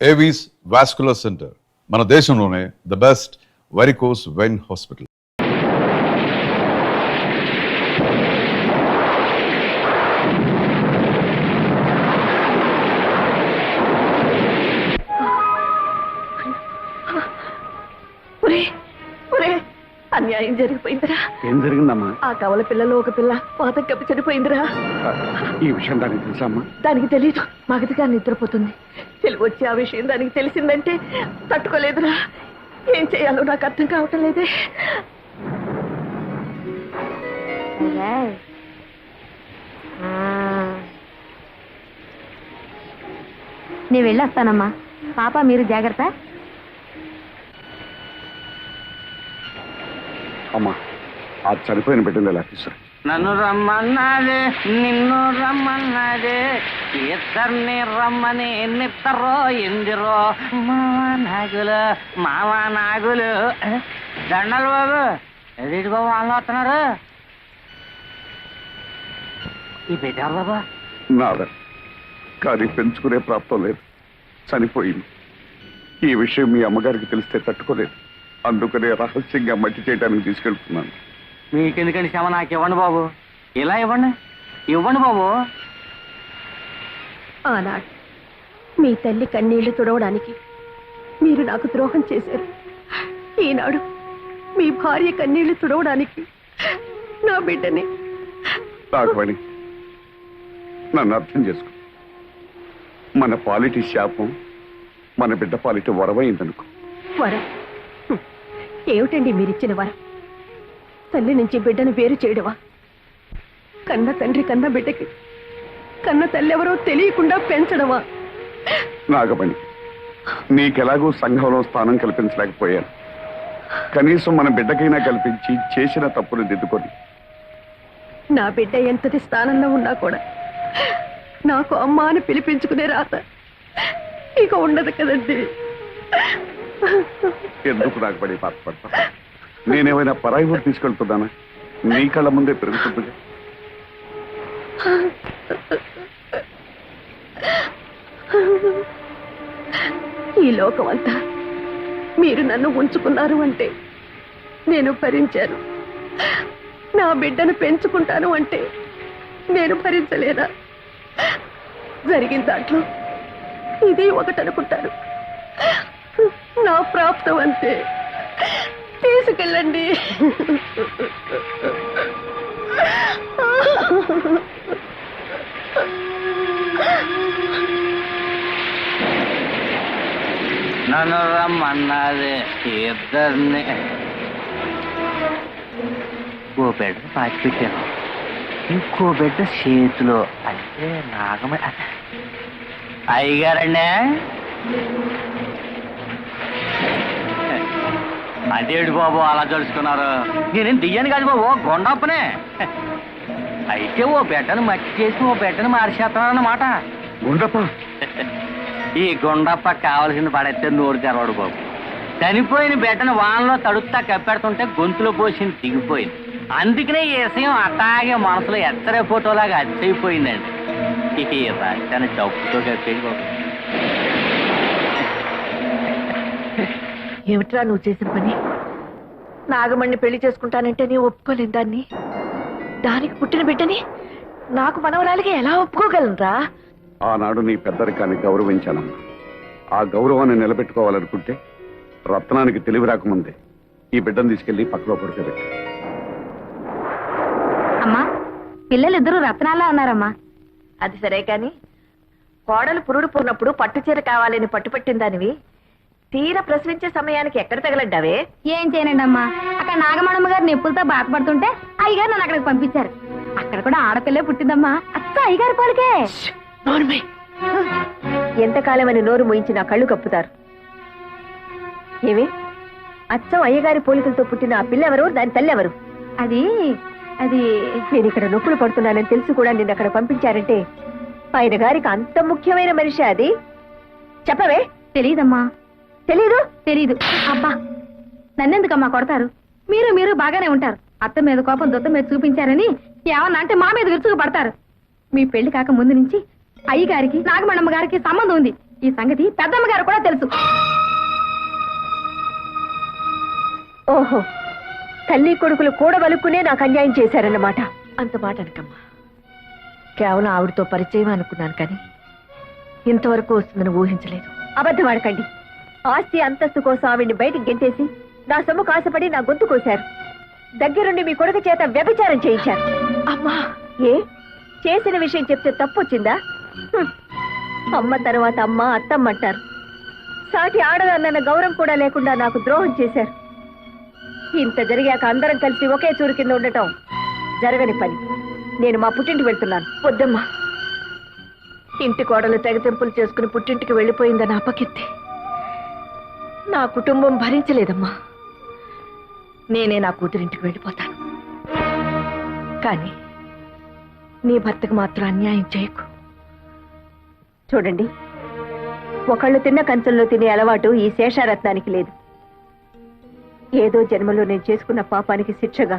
Avis vascular centre మన దేశంలోనే the best varicose vein hospital. అన్యాయం జరిగిపోయిందిరా. ఏం జరిగిందమ్మా? ఆ కవల పిల్లలో ఒక పిల్ల పాతం కప్పి చనిపోయిందిరా. ఈ విషయం దానికి తెలుసమ్మా? దానికి తెలీదు. మగతిగా నిద్రపోతుంది. తెలివి వచ్చి ఆ విషయం దానికి తెలిసిందంటే తట్టుకోలేదురా. ఏం చేయాలో నాకు అర్థం కావటం లేదే. నేను వెళ్ళొస్తానమ్మా. పాప మీరు జాగ్రత్త. అమ్మా, ఆ చనిపోయిన బిడ్డను ఎలా తీసుకురా. నన్ను రమ్మన్నాడే, నిన్ను రమ్మన్నాడే, ఇద్దరిని రమ్మని నిద్దరో ఎందిరో మావా నాగులు దండలు బాబు. ఎదుటి బాబు వాళ్ళు వస్తున్నారు. ఈ పెట్టారు బాబా. నాదే, కానీ పెంచుకునే ప్రాప్తం లేదు, చనిపోయింది. ఈ విషయం మీ అమ్మగారికి తెలిస్తే తట్టుకోలేదు. అందుకనే రహస్యంగా మట్టి చేయడానికి తీసుకెళ్తున్నాను. మీకెందుకండి శ్రమ? నాకు ఇవ్వండి బాబు. ఇలా ఇవ్వండి, ఇవ్వండి బాబు. ఆనాడు మీ తల్లి కన్నీళ్లు తుడవడానికి మీరు నాకు ద్రోహం చేశారు. ఈనాడు మీ భార్య కన్నీళ్లు తుడవడానికి నా బిడ్డని. రాఘవని, నన్ను అర్థం చేసుకో. మన పాలిటి శాపం మన బిడ్డ పాలిటి వరమైందనుకో. వరం ఏమిటండి మీరిచ్చిన వరం? తల్లి నుంచి బిడ్డను వేరు చేయడమా? కన్న తండ్రి కన్న బిడ్డకి కన్న తల్లి ఎవరో తెలియకుండా పెంచడమా? నాగమణి, నీకెలాగూ సంఘంలో స్థానం కల్పించలేకపోయాను. కనీసం మన బిడ్డకైనా కల్పించి చేసిన తప్పును దిద్దుకొని. నా బిడ్డ ఎంతటి స్థానంలో ఉన్నా కూడా నాకు అమ్మ అని పిలిపించుకునే రాత ఇక ఉండదు కదండి. ఎందుకు నాగమణి బాధపడతా? నేనేమైనా పరాయి ఊరు తీసుకెళ్తున్నానా? నీ కళ్ళ ముందే పెరుగుతుంది. ఈ లోకం అంతా మీరు నన్ను ఉంచుకున్నారు అంటే నేను భరించాను. నా బిడ్డను పెంచుకుంటాను అంటే నేను భరించలేదా? జరిగిన దాంట్లో ఇది ఒకటనుకుంటాను. నా ప్రాప్తం అంతే. తీసుకెళ్ళండి. నన్ను రమ్మన్నది ఇద్దరిని. ఓ బిడ్డ పాచి పెట్టాను, ఇంకో బిడ్డ చేతిలో. అంటే నాగమ అయ్యగారండి. అదేడు బాబు అలా తెలుసుకున్నారు? నేనేం దియ్యాను కాదు బాబు, గొండప్పనే. అయితే ఓ బిడ్డను మట్టి చేసి ఓ బిడ్డను మార్చేస్తున్నారన్నమాట. గుండప్ప, ఈ గుండప్ప కావలసింది పడైతే నోరు తెరవాడు బాబు. చనిపోయిన బిడ్డను వానలో తడుస్తా కప్పెడుతుంటే గొంతులో పోసింది దిగిపోయింది. అందుకనే ఈ విషయం అట్టాగే మనసులో ఎత్తరే ఫోటోలాగా అచ్చయిపోయిందండి. ఈ రాష్ట్రాన్ని డబ్బుతో కప్పేది బాబు. ఏమిట్రా నువ్వు చేసిన పని? నాగమణ్ణి పెళ్లి చేసుకుంటానంటే నీ ఒప్పుకోలేను దాన్ని. దానికి పుట్టిన బిడ్డని నాకు మనవరాలిగా ఎలా ఒప్పుకోగలనురా? ఆనాడు నీ పెద్దరికాన్ని గౌరవించానమ్మా. ఆ గౌరవాన్ని నిలబెట్టుకోవాలనుకుంటే రత్నానికి తెలివి రాకముందే ఈ బిడ్డను తీసుకెళ్లి పక్కలో పడుకోబెట్టి. అమ్మా, పిల్లలిద్దరూ రత్నాల్లో ఉన్నారమ్మా. అది సరే కాని కోడలు పురుడు పూర్ణప్పుడు పట్టుచీర కావాలని పట్టుపట్టిన దానివి తీర ప్రసవించే సమయానికి ఎక్కడ తగలడ్డావే? ఏం చేయనండి అమ్మా, అక్కడ నాగమణమ్మ గారు నొప్పులతో బాధపడుతుంటే అయ్యగారు నన్ను అక్కడికి పంపించారు. అక్కడ కూడా ఆడపిల్లే పుట్టిందమ్మా. అక్క అయ్యగారి పోలికే. ఎంతకాలమని నోరు మోయించి నా కళ్ళు కప్పుతారు. ఏమి అచ్చం అయ్యగారి పోలికలతో పుట్టిన ఆ పిల్ల ఎవరు? దాని తల్లి ఎవరు? అది అది నేను ఇక్కడ నొప్పులు పడుతున్నానని తెలిసి కూడా నిన్ను అక్కడ పంపించారంటే ఆయన గారికి అంత ముఖ్యమైన మనిషి అది. చెప్పవే. తెలీదమ్మా. తెలీదు? తెలీదు. అబ్బా, నన్నెందుకమ్మా కొడతారు? మీరు బాగానే ఉంటారు. అత్త మీద కోపం దొత్త మీద చూపించారని ఏమన్నా అంటే మా మీద విరుచుకు పడతారు. మీ పెళ్లి కాక ముందు నుంచి అయ్యగారికి నాగమణమ్మ గారికి సంబంధం ఉంది. ఈ సంగతి పెద్దమ్మ గారు కూడా తెలుసు. ఓహో, తల్లి కొడుకులు కూడబలుక్కునే నాకు అన్యాయం చేశారన్నమాట. అంత మాట అనకమ్మా. కేవలం ఆవిడతో పరిచయం అనుకున్నాను కానీ ఇంతవరకు వస్తుందని ఊహించలేదు. అబద్ధం ఆడకండి. ఆస్తి అంతస్తు కోసం ఆవిడ్ని బయటికి గెంటేసి నా సొమ్ము కాసపడి నా గొంతు కోశారు. దగ్గరుండి మీ కొడుకు చేత వ్యభిచారం చేయించారు. అమ్మా, ఏ చేసిన విషయం చెప్తే తప్పొచ్చిందా? హ్మ్. అమ్మ తర్వాత అమ్మ అత్తమ్మ అంటారు. సాటి ఆడదన్న గౌరవం కూడా లేకుండా నాకు ద్రోహం చేశారు. ఇంత జరిగాక అందరం కలిసి ఒకే చూరు కింద ఉండటం జరగని పని. నేను మా పుట్టింటికి వెళ్తున్నాను. వద్దమ్మా. ఇంటి కోడలు తెగతెంపులు చేసుకుని పుట్టింటికి వెళ్ళిపోయిందని అపకెత్తి నా కుటుంబం భరించలేదమ్మా. నేనే నా కూతురింటికి వెళ్ళిపోతాను. కానీ నీ భర్తకు మాత్రం అన్యాయం చేయకు. చూడండి, ఒకళ్ళు తిన్న కంచంలో తినే అలవాటు ఈ శేషారత్నానికి లేదు. ఏదో జన్మలో నేను చేసుకున్న పాపానికి శిక్షగా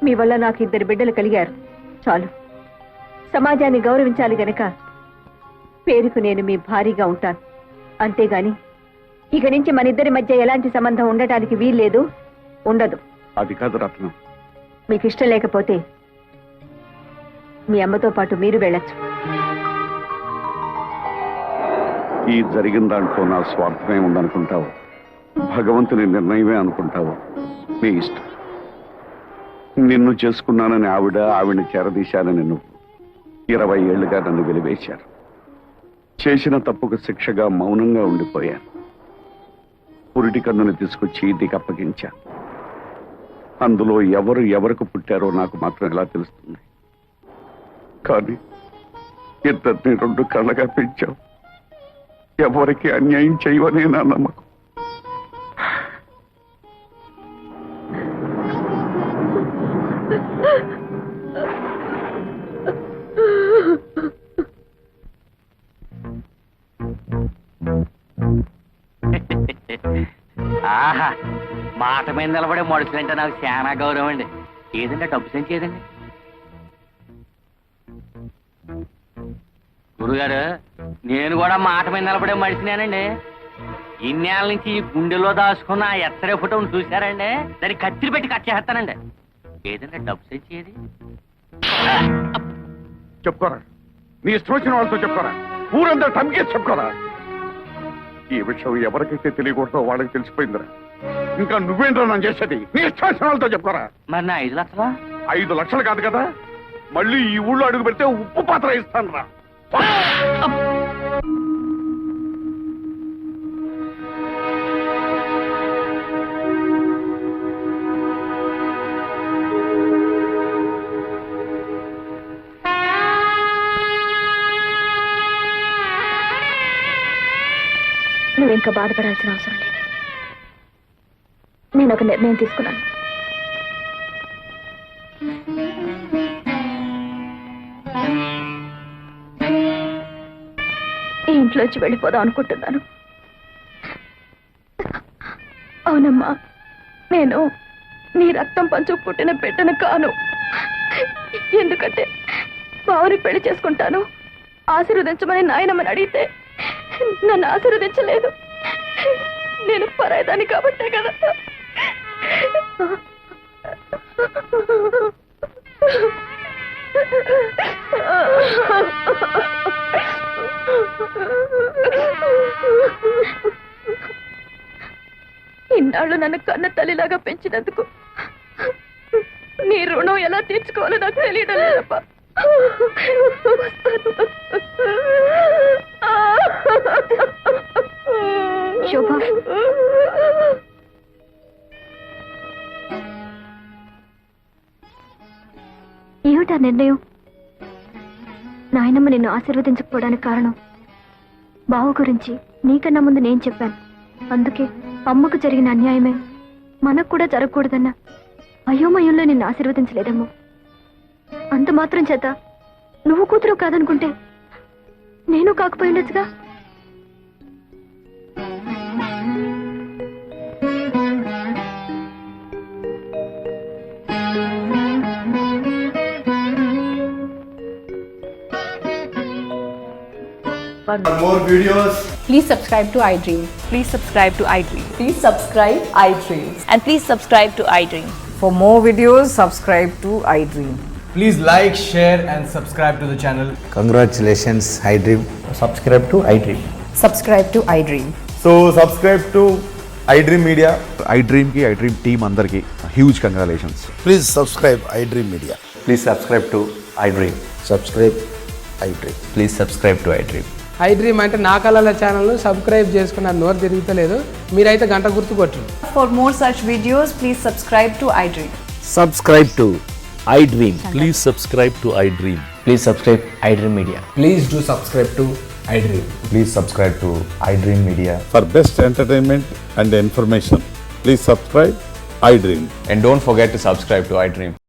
మీ వల్ల నాకు 2 బిడ్డలు కలిగారు. చాలు. సమాజాన్ని గౌరవించాలి గనక పేరుకు నేను మీ భారీగా ఉంటాను. అంతేగాని ఇక నుంచి మన ఇద్దరి మధ్య ఎలాంటి సంబంధం ఉండటానికి వీల్లేదు, ఉండదు. అది కాదు రత్నం. మీకు ఇష్టం లేకపోతే మీ అమ్మతో పాటు మీరు వెళ్ళొచ్చు. ఈ జరిగిన దాంట్లో నా స్వార్థమే ఉందనుకుంటావు, భగవంతుని నిర్ణయమే అనుకుంటావు, నీ ఇష్టం. నిన్ను చేసుకున్నానని ఆవిడని చేరదీశానని నువ్వు 20 ఏళ్లుగా నన్ను వెలివేశారు. చేసిన తప్పుకు శిక్షగా మౌనంగా ఉండిపోయాను. పురిటి కన్నుని తీసుకొచ్చి నీకు అప్పగించా. అందులో ఎవరు ఎవరికి పుట్టారో నాకు మాత్రం ఎలా తెలుస్తుంది? కానీ ఇద్దరిని 2 కళ్ళగా పెంచావు. ఎవరికి అన్యాయం చేయవనే నా నమ్మకం. ఆహా, మాట మీద నిలబడే మనుషులంటే నాకు చాలా గౌరవం అండి. ఏదంటే డబ్బు సెంచి ఏదండి గురుగారు, నేను కూడా మాట మీద నిలబడే మనిషినేనండి. ఇన్నేళ్ళ నుంచి ఈ గుండెలో దాచుకున్న ఆ ఎత్తరే ఫోటోను చూశారండి, దాన్ని కత్తిరి పెట్టి కట్ చేస్తానండి. ఏదంటే డబ్బు సెంచి ఏది? చెప్పుకోరా, నీ ఇష్టం వచ్చిన వాళ్ళతో చెప్పుకోరా, ఊరంతా టమ్కేసి చెప్పుకోరా. ఈ విషయం ఎవరికైతే తెలియకూడదో వాళ్ళకి తెలిసిపోయిందిరా. ఇంకా నువ్వేంటో నన్ను చేసేది? నీ ఇష్టం వచ్చిన వాళ్ళతో చెప్పుకోరా. మరి నా 5 లక్షలా? 5 లక్షలు కాదు కదా, మళ్ళీ ఈ ఊళ్ళో అడుగు పెడితే ఉప్పు పాత్ర ఇస్తాను రా. నువ్వు ఇంకా బాధపడాల్సిన అవసరం లేదు. నేను ఒక నిర్ణయం తీసుకున్నాను. ఈ ఇంట్లోంచి వెళ్ళిపోదాం అనుకుంటున్నాను. అవునమ్మా, నేను నీ రక్తం పంచు పుట్టిన బిడ్డను కాను. ఎందుకంటే బావని పెళ్లి చేసుకుంటాను ఆశీర్వదించమని నాయనమ్మని అడిగితే నన్ను ఆశీర్వదించలేదు. నేను పరాయిదాన్ని కాబట్టే కదా. ఇన్నాళ్ళు నన్ను కన్న తల్లిలాగా పెంచినందుకు నీ రుణం ఎలా తీర్చుకోవాలో నాకు తెలియడం లేదప్పా. శోభ, ఏమిటా నిర్ణయం? నాయనమ్మ నిన్ను ఆశీర్వదించకపోవడానికి కారణం బావ గురించి నీకన్నా ముందు నేను చెప్పాను. అందుకే అమ్మకు జరిగిన అన్యాయమే మనకు కూడా జరగకూడదన్న అయోమయంలో నిన్ను ఆశీర్వదించలేదమ్మా. అంత మాత్రం చేత నువ్వు కూతురు కాదనుకుంటే నేను కాకపోయి ఉండొచ్చుగా. more videos, Please subscribe to iDream. Please subscribe to iDream. Please subscribe iDream. And please subscribe to iDream. For more videos, subscribe to iDream. please like, share and subscribe to the channel. Congratulations, iDream. Subscribe to iDream. Subscribe to iDream. So subscribe to iDream Media. iDream ki iDream team andarki huge congratulations. Please subscribe iDream Media. Please subscribe to iDream. Subscribe iDream. Please subscribe to iDream. iDream అంటే నా కళల ఛానల్ను subscribe చేసుకున్న నోరు తిరుగుతలేదు, మీరైతే గంట గుర్తు కొట్టండి. For more such videos, please subscribe to iDream. Subscribe to iDream. Please subscribe to iDream. Please subscribe iDream Media. Please do subscribe to iDream. Please subscribe to iDream Media. For best entertainment and information, please subscribe iDream. And don't forget to subscribe to iDream.